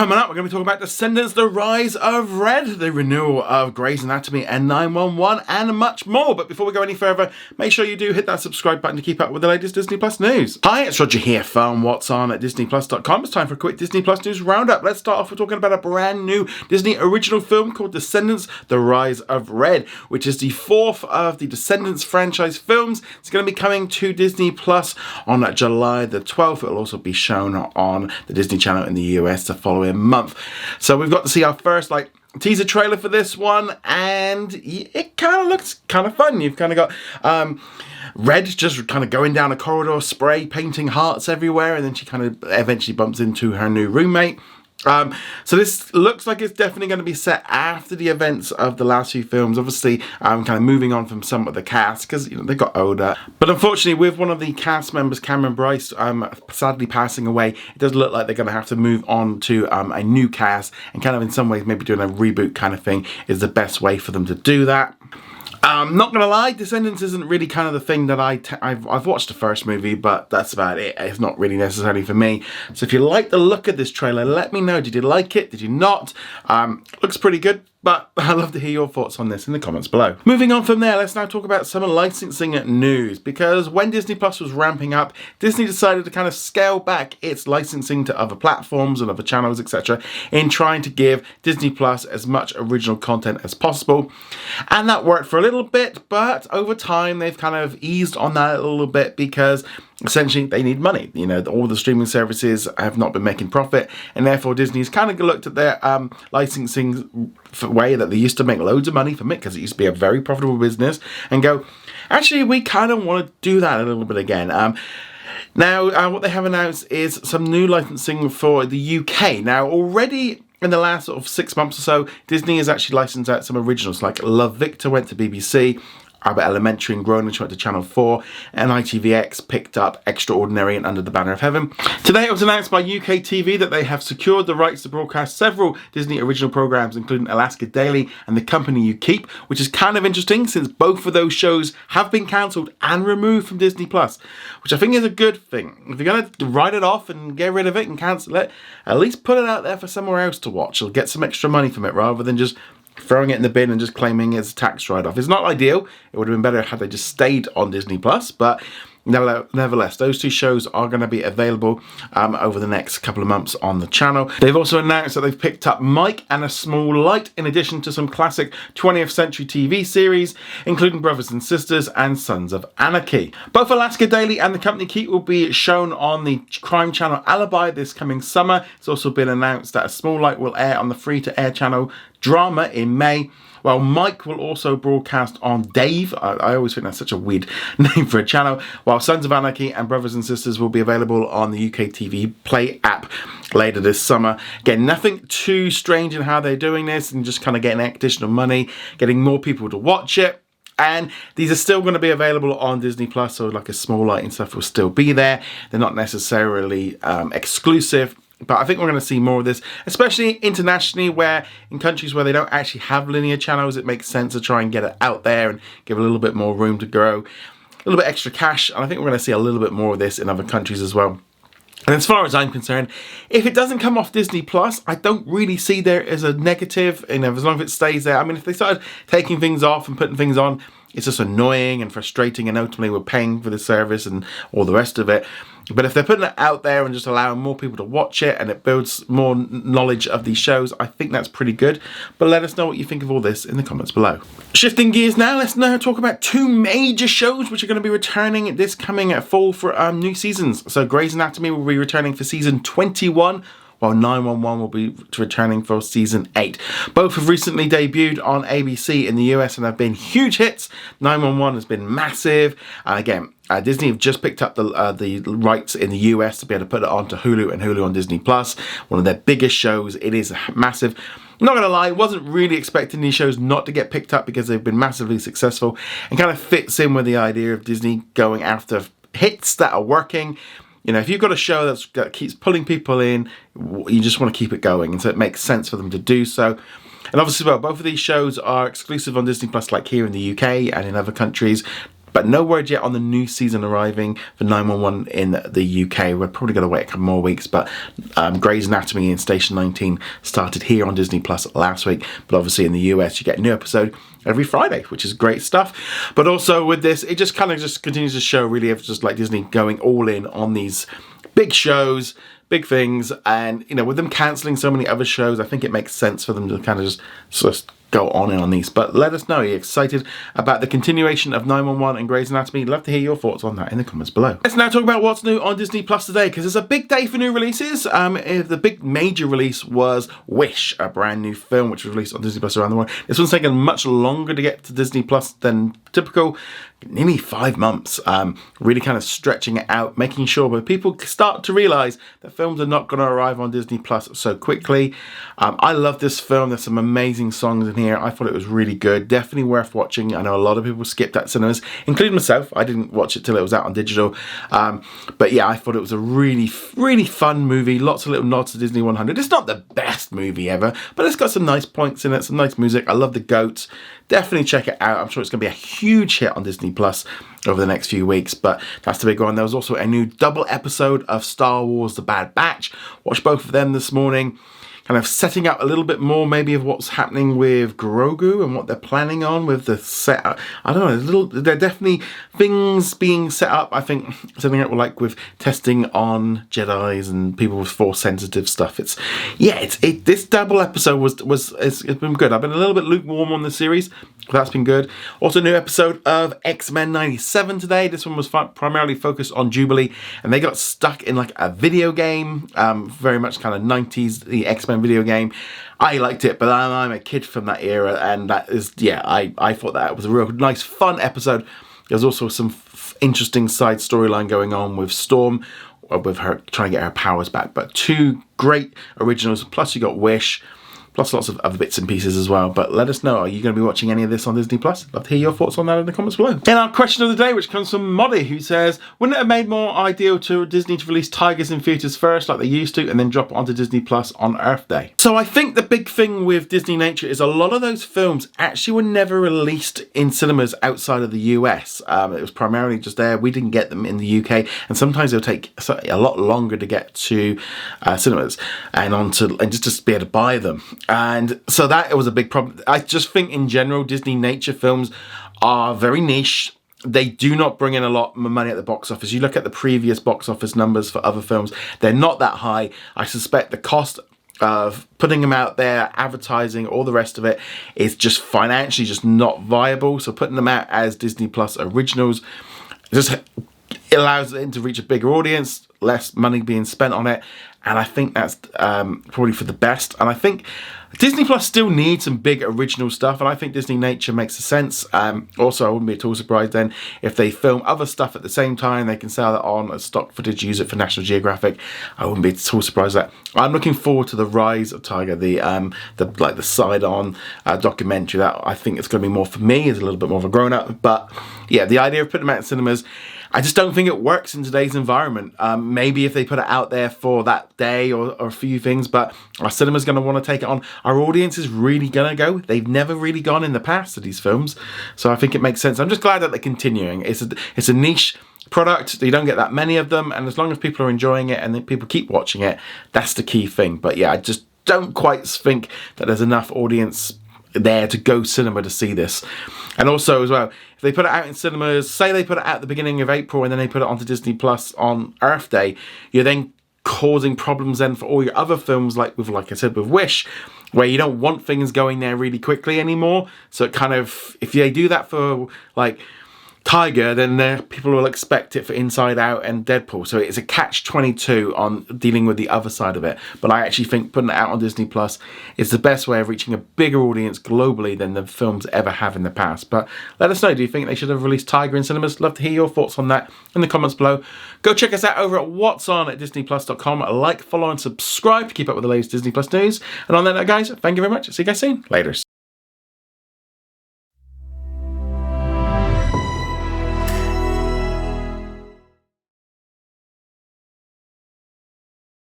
Coming up, we're going to be talking about Descendants, The Rise of Red, the renewal of Grey's Anatomy and 911, and much more. But before we go any further, make sure you do hit that subscribe button to keep up with the latest Disney Plus news. Hi, it's Roger here from What's On at DisneyPlus.com. It's time for a quick Disney Plus news roundup. Let's start off with talking about a brand new Disney original film called Descendants, The Rise of Red, which is the fourth of the Descendants franchise films. It's going to be coming to Disney Plus on July the 12th. It'll also be shown on the Disney Channel in the US the following month. So we've got to see our first teaser trailer for this one, and it kind of looks kind of fun. You've kind of got Red just kind of going down a corridor, spray painting hearts everywhere, and then she kind of eventually bumps into her new roommate. So this looks like it's definitely going to be set after the events of the last few films. Obviously, kind of moving on from some of the cast because they got older. But unfortunately, with one of the cast members, Cameron Bryce, sadly passing away, it does look like they're going to have to move on to a new cast, and kind of in some ways maybe doing a reboot kind of thing is the best way for them to do that. Not gonna lie, Descendants isn't really kind of the thing that I've watched the first movie, but that's about it. It's not really necessarily for me. So if you like the look of this trailer, let me know. Did you like it? Did you not? Looks pretty good, but I'd love to hear your thoughts on this in the comments below. Moving on from there, let's now talk about some licensing news, because when Disney Plus was ramping up, Disney decided to kind of scale back its licensing to other platforms and other channels, etc., in trying to give Disney Plus as much original content as possible. And that worked for a little bit, but over time they've kind of eased on that a little bit because essentially they need money. You know, all the streaming services have not been making profit, and therefore Disney's kind of looked at their licensing way that they used to make loads of money from it, because it used to be a very profitable business, and go, actually we kind of want to do that a little bit again. Now what they have announced is some new licensing for the UK. Now already in the last sort of 6 months or so, Disney has actually licensed out some originals, like Love Victor went to BBC, Abbott Elementary and Greenwich went to Channel 4, and ITVX picked up Extraordinary and Under the Banner of Heaven. Today it was announced by UK TV that they have secured the rights to broadcast several Disney original programs, including Alaska Daily and The Company You Keep, which is kind of interesting since both of those shows have been cancelled and removed from Disney Plus, which I think is a good thing. If you're going to write it off and get rid of it and cancel it, at least put it out there for somewhere else to watch. You'll get some extra money from it rather than just throwing it in the bin and just claiming it's a tax write-off. It's not ideal. It would have been better had they just stayed on Disney Plus, but nevertheless, those two shows are going to be available over the next couple of months on the channel. They've also announced that they've picked up Mike and a Small Light, in addition to some classic 20th century TV series, including Brothers and Sisters and Sons of Anarchy. Both Alaska Daily and The Company Keep will be shown on the crime channel Alibi this coming summer. It's also been announced that A Small Light will air on the free-to-air channel Drama in May, while Mike will also broadcast on Dave. I always think that's such a weird name for a channel. While Sons of Anarchy and Brothers and Sisters will be available on the UK TV Play app later this summer. Again, nothing too strange in how they're doing this, and just kind of getting additional money, getting more people to watch it. And these are still going to be available on Disney Plus, so like A Small Light and stuff will still be there. They're not necessarily exclusive. But I think we're going to see more of this, especially internationally, where in countries where they don't actually have linear channels, it makes sense to try and get it out there and give a little bit more room to grow, a little bit extra cash. And I think we're going to see a little bit more of this in other countries as well. And as far as I'm concerned, if it doesn't come off Disney Plus, I don't really see there as a negative, as long as it stays there. I mean, if they started taking things off and putting things on, it's just annoying and frustrating, and ultimately we're paying for the service and all the rest of it. But if they're putting it out there and just allowing more people to watch it, and it builds more knowledge of these shows, I think that's pretty good. But let us know what you think of all this in the comments below. Shifting gears now, let's now talk about two major shows which are going to be returning this coming fall for new seasons. So Grey's Anatomy will be returning for season 21, while 911 will be returning for season 8. Both have recently debuted on ABC in the US and have been huge hits. 911 has been massive. Disney have just picked up the rights in the US to be able to put it onto Hulu and Hulu on Disney Plus. One of their biggest shows. It is massive. I'm not going to lie, I wasn't really expecting these shows not to get picked up because they've been massively successful, and kind of fits in with the idea of Disney going after hits that are working. You know, if you've got a show that keeps pulling people in, you just want to keep it going, and so it makes sense for them to do so. And obviously, well, both of these shows are exclusive on Disney Plus, like here in the UK and in other countries. But no word yet on the new season arriving for 911 in the UK. We're probably going to wait a couple more weeks, but Grey's Anatomy in Station 19 started here on Disney Plus last week. But obviously in the US, you get a new episode every Friday, which is great stuff. But also with this, it just kind of just continues to show really of just like Disney going all in on these big shows, big things, and you know, with them cancelling so many other shows, I think it makes sense for them to kind of just sort of go on in on these. But let us know, are you excited about the continuation of 911 and Grey's Anatomy? Love to hear your thoughts on that in the comments below. Let's now talk about what's new on Disney Plus today, because it's a big day for new releases. The big major release was Wish, a brand new film which was released on Disney Plus around the world. This one's taken much longer to get to Disney Plus than typical, nearly 5 months. Really kind of stretching it out, making sure that people start to realise that films are not going to arrive on Disney Plus so quickly. I love this film. There's some amazing songs in here. I thought it was really good. Definitely worth watching. I know a lot of people skipped at cinemas, including myself. I didn't watch it till it was out on digital. But yeah, I thought it was a really, really fun movie. Lots of little nods to Disney 100. It's not the best movie ever, but it's got some nice points in it, some nice music. I love the goats. Definitely check it out. I'm sure it's going to be a huge hit on Disney Plus over the next few weeks, but that's the big one. There was also a new double episode of Star Wars The Bad Batch. Watched both of them this morning. Kind of setting up a little bit more maybe of what's happening with Grogu and what they're planning on with the setup. I don't know, there are definitely things being set up. I think something like with testing on Jedis and people with Force sensitive stuff. This double episode it's been good. I've been a little bit lukewarm on the series. That's been good. Also, new episode of X-Men 97 today. This one was primarily focused on Jubilee, and they got stuck in like a video game, very much kind of 90s, the X-Men video game. I liked it, but I'm a kid from that era, and that is, yeah, I thought that was a real nice, fun episode. There's also some interesting side storyline going on with Storm, with her trying to get her powers back. But 2 great originals, plus you got Wish, plus lots of other bits and pieces as well. But let us know, are you going to be watching any of this on Disney Plus? Love to hear your thoughts on that in the comments below. In our question of the day, which comes from Moddy, who says, wouldn't it have made more ideal to Disney to release Tigers in theatres first, like they used to, and then drop it onto Disney Plus on Earth Day? So I think the big thing with Disney Nature is a lot of those films actually were never released in cinemas outside of the US. It was primarily just there. We didn't get them in the UK, and sometimes it'll take a lot longer to get to cinemas and just be able to buy them. And so that was a big problem. I just think in general, Disney Nature films are very niche. They do not bring in a lot of money at the box office. You look at the previous box office numbers for other films, they're not that high. I suspect the cost of putting them out there, advertising, all the rest of it is just financially just not viable. So putting them out as Disney Plus originals just allows them to reach a bigger audience, less money being spent on it. And I think that's probably for the best. And I think Disney Plus still needs some big original stuff, and I think Disney Nature makes sense. Also, I wouldn't be at all surprised then if they film other stuff at the same time. They can sell that on as stock footage, use it for National Geographic. I wouldn't be at all surprised at that. I'm looking forward to The Rise of Tiger, the side-on documentary. That I think it's going to be more for me, as a little bit more of a grown-up. But yeah, the idea of putting them out in cinemas, I just don't think it works in today's environment. Maybe if they put it out there for that day or a few things, but our cinema's going to want to take it on. Our audience is really going to go. They've never really gone in the past to these films. So I think it makes sense. I'm just glad that they're continuing. It's a niche product. You don't get that many of them. And as long as people are enjoying it and people keep watching it, that's the key thing. But yeah, I just don't quite think that there's enough audience there to go cinema to see this. And also as well, if they put it out in cinemas, say they put it out at the beginning of April and then they put it onto Disney Plus on Earth Day, you're then causing problems then for all your other films, like I said with Wish, where you don't want things going there really quickly anymore. So it kind of, if they do that for like Tiger, then people will expect it for Inside Out and Deadpool. So it's a catch-22 on dealing with the other side of it. But I actually think putting it out on Disney Plus is the best way of reaching a bigger audience globally than the films ever have in the past. But let us know, do you think they should have released Tiger in cinemas? Love to hear your thoughts on that in the comments below. Go check us out over at what's on at disneyplus.com. Like, follow and subscribe to keep up with the latest Disney Plus news. And on that note, guys, thank you very much. See you guys soon. Laters.